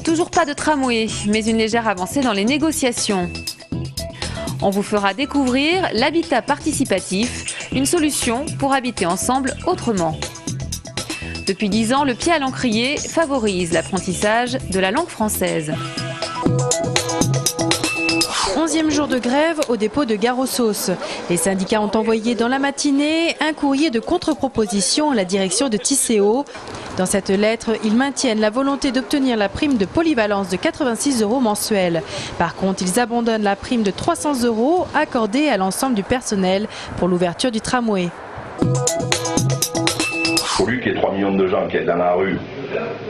Toujours pas de tramway, mais une légère avancée dans les négociations. On vous fera découvrir l'habitat participatif, une solution pour habiter ensemble autrement. Depuis 10 ans, le pied à l'encrier favorise l'apprentissage de la langue française. 11e jour de grève au dépôt de Gare aux Sceaux. Les syndicats ont envoyé dans la matinée un courrier de contre-proposition à la direction de Tisséo. Dans cette lettre, ils maintiennent la volonté d'obtenir la prime de polyvalence de 86 € mensuels. Par contre, ils abandonnent la prime de 300 € accordée à l'ensemble du personnel pour l'ouverture du tramway. Au lieu qu'il y ait 3 millions de gens qui sont dans la rue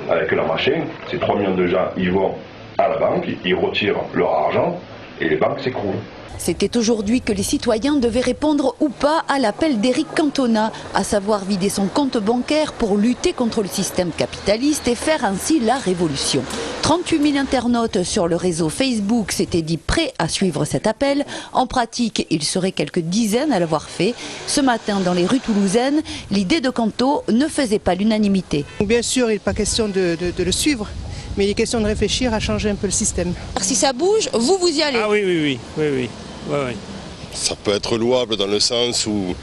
avec leur machin, ces 3 millions de gens, ils vont à la banque, ils retirent leur argent et les banques s'écroulent. C'était aujourd'hui que les citoyens devaient répondre ou pas à l'appel d'Éric Cantona, à savoir vider son compte bancaire pour lutter contre le système capitaliste et faire ainsi la révolution. 38 000 internautes sur le réseau Facebook s'étaient dit prêts à suivre cet appel. En pratique, il serait quelques dizaines à l'avoir fait. Ce matin, dans les rues toulousaines, l'idée de Canto ne faisait pas l'unanimité. Bien sûr, il n'est pas question de le suivre. Mais il est question de réfléchir à changer un peu le système. Si ça bouge, vous y allez. Ah oui. Ça peut être louable dans le sens où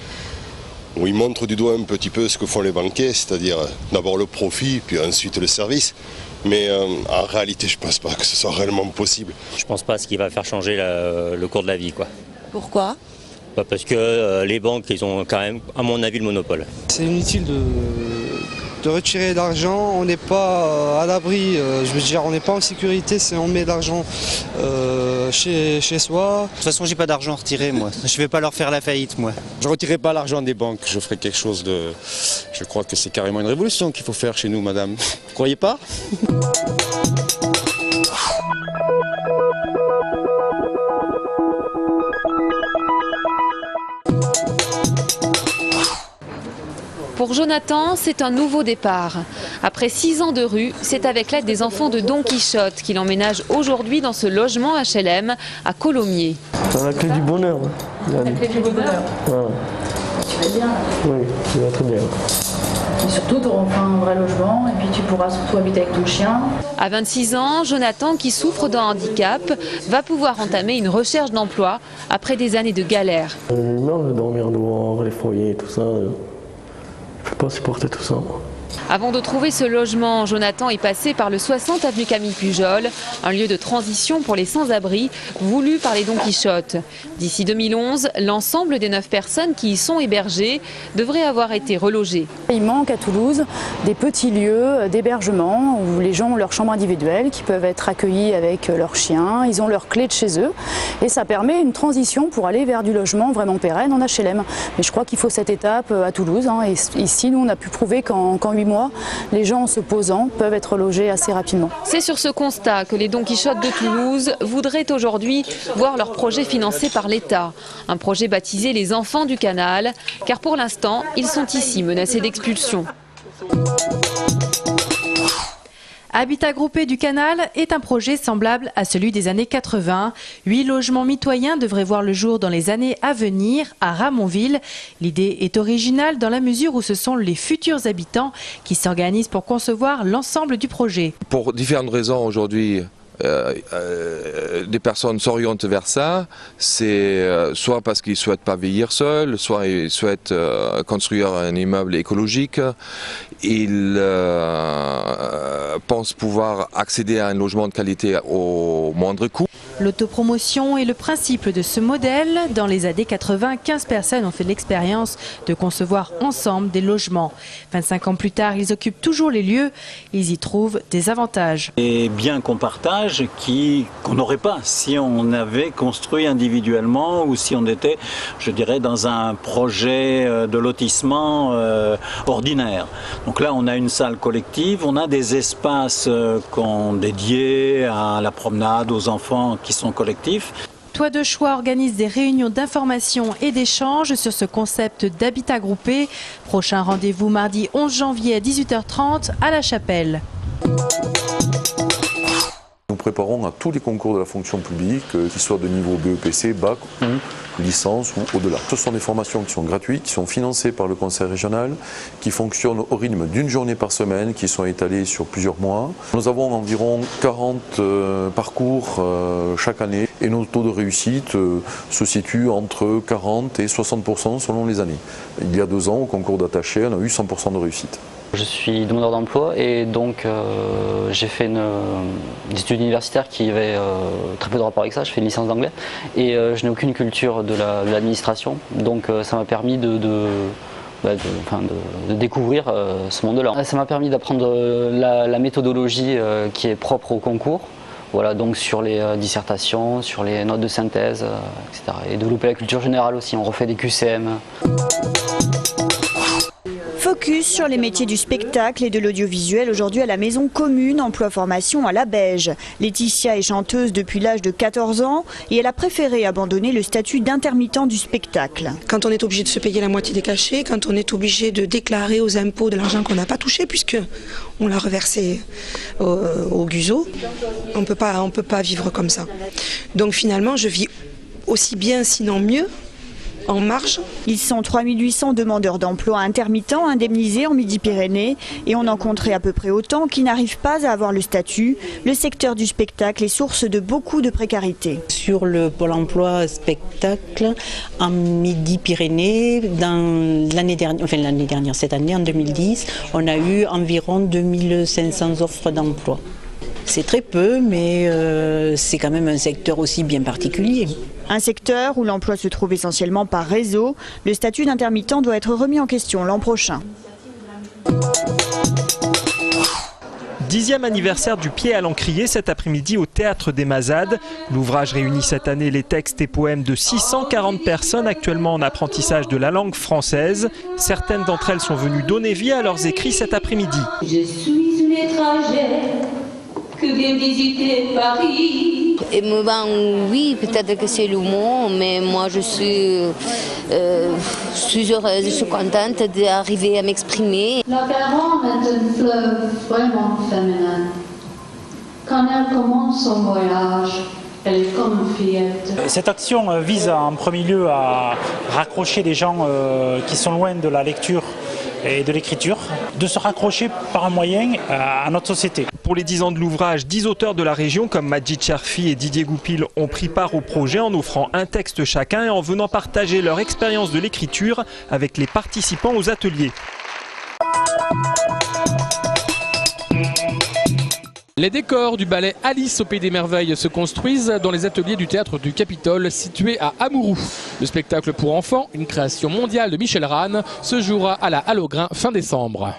ils montrent du doigt un petit peu ce que font les banquiers, c'est-à-dire d'abord le profit, puis ensuite le service. Mais en réalité, je ne pense pas que ce soit réellement possible. Je ne pense pas ce qui va faire changer le cours de la vie, quoi. Pourquoi ? Parce que les banques, ils ont quand même, à mon avis, le monopole. C'est inutile de retirer l'argent, on n'est pas à l'abri, je veux dire, on n'est pas en sécurité si on met l'argent chez soi. De toute façon, j'ai pas d'argent à retirer, moi. Je vais pas leur faire la faillite, moi. Je retirerai pas l'argent des banques, je ferai quelque chose de... Je crois que c'est carrément une révolution qu'il faut faire chez nous, madame. Vous croyez pas ? Pour Jonathan, c'est un nouveau départ. Après 6 ans de rue, c'est avec l'aide des enfants de Don Quichotte qu'il emménage aujourd'hui dans ce logement HLM à Colomiers. C'est la clé du bonheur. La clé du bonheur. Ouais. Tu vas bien? Oui, tu vas très bien. Et surtout, tu auras enfin un vrai logement et puis tu pourras surtout habiter avec ton chien. À 26 ans, Jonathan, qui souffre d'un handicap, va pouvoir entamer une recherche d'emploi après des années de galère. L'humeur de dormir dehors, les foyers, tout ça. Je ne peux pas supporter tout ça. Avant de trouver ce logement, Jonathan est passé par le 60 avenue Camille Pujol, un lieu de transition pour les sans-abri voulu par les Don Quichotte. D'ici 2011, l'ensemble des 9 personnes qui y sont hébergées devraient avoir été relogées. Il manque à Toulouse des petits lieux d'hébergement où les gens ont leur chambre individuelle, qui peuvent être accueillis avec leurs chiens, ils ont leurs clés de chez eux et ça permet une transition pour aller vers du logement vraiment pérenne en HLM. Mais je crois qu'il faut cette étape à Toulouse et ici, nous, on a pu prouver qu'en 8 mois, les gens en se posant peuvent être logés assez rapidement. C'est sur ce constat que les Don Quichotte de Toulouse voudraient aujourd'hui voir leur projet financé par l'État. Un projet baptisé les Enfants du Canal, car pour l'instant, ils sont ici menacés d'expulsion. Habitat groupé du Canal est un projet semblable à celui des années 80. 8 logements mitoyens devraient voir le jour dans les années à venir à Ramonville. L'idée est originale dans la mesure où ce sont les futurs habitants qui s'organisent pour concevoir l'ensemble du projet. Pour différentes raisons aujourd'hui, des personnes s'orientent vers ça, c'est soit parce qu'ils ne souhaitent pas vieillir seuls, soit ils souhaitent construire un immeuble écologique, ils pensent pouvoir accéder à un logement de qualité au moindre coût. L'autopromotion est le principe de ce modèle. Dans les années 80, 15 personnes ont fait l'expérience de concevoir ensemble des logements. 25 ans plus tard, ils occupent toujours les lieux. Ils y trouvent des avantages. Et bien qu'on partage, qu'on n'aurait pas si on avait construit individuellement ou si on était, je dirais, dans un projet de lotissement ordinaire. Donc là, on a une salle collective, on a des espaces dédiés à la promenade, aux enfants qui sont collectifs. Toit de Choix organise des réunions d'information et d'échange sur ce concept d'habitat groupé. Prochain rendez-vous mardi 11 janvier à 18h30 à La Chapelle. préparons à tous les concours de la fonction publique, qu'ils soient de niveau BEPC, bac ou licence ou au-delà. Ce sont des formations qui sont gratuites, qui sont financées par le conseil régional, qui fonctionnent au rythme d'une journée par semaine, qui sont étalées sur plusieurs mois. Nous avons environ 40 parcours chaque année et nos taux de réussite se situent entre 40 et 60% selon les années. Il y a 2 ans, au concours d'attaché, on a eu 100% de réussite. Je suis demandeur d'emploi et donc j'ai fait des études universitaires qui avaient très peu de rapport avec ça. Je fais une licence d'anglais et je n'ai aucune culture de l'administration, donc ça m'a permis de découvrir ce monde-là. Ça m'a permis d'apprendre la méthodologie qui est propre au concours. Voilà, donc sur les dissertations, sur les notes de synthèse, etc. Et développer la culture générale aussi, on refait des QCM. Focus sur les métiers du spectacle et de l'audiovisuel aujourd'hui à la Maison Commune, emploi-formation à la Beige. Laetitia est chanteuse depuis l'âge de 14 ans et elle a préféré abandonner le statut d'intermittent du spectacle. Quand on est obligé de se payer la moitié des cachets, quand on est obligé de déclarer aux impôts de l'argent qu'on n'a pas touché puisque on l'a reversé au GUSO, on peut pas vivre comme ça. Donc finalement je vis aussi bien sinon mieux en marge. Ils sont 3800 demandeurs d'emploi intermittents indemnisés en Midi-Pyrénées et on en compterait à peu près autant qui n'arrivent pas à avoir le statut. Le secteur du spectacle est source de beaucoup de précarité. Sur le Pôle emploi spectacle, en Midi-Pyrénées, l'année dernière, cette année en 2010, on a eu environ 2500 offres d'emploi. C'est très peu, mais c'est quand même un secteur aussi bien particulier. Un secteur où l'emploi se trouve essentiellement par réseau. Le statut d'intermittent doit être remis en question l'an prochain. 10e anniversaire du Pied à l'Encrier cet après-midi au Théâtre des Mazades. L'ouvrage réunit cette année les textes et poèmes de 640 personnes actuellement en apprentissage de la langue française. Certaines d'entre elles sont venues donner vie à leurs écrits cet après-midi. Je suis une étrangère que vient visiter Paris. Et oui, peut-être que c'est le mot, mais moi je suis heureuse, je suis contente d'arriver à m'exprimer. La Garonne est un fleuve vraiment féminin. Quand elle commence son voyage, elle est comme une fillette. Cette action vise en premier lieu à raccrocher les gens qui sont loin de la lecture et de l'écriture, de se raccrocher par un moyen à notre société. Pour les 10 ans de l'ouvrage, 10 auteurs de la région comme Majid Cherfi et Didier Goupil ont pris part au projet en offrant un texte chacun et en venant partager leur expérience de l'écriture avec les participants aux ateliers. Les décors du ballet Alice au Pays des Merveilles se construisent dans les ateliers du Théâtre du Capitole situé à Amouroux. Le spectacle pour enfants, une création mondiale de Michel Ranne, se jouera à la Halle aux Grains fin décembre.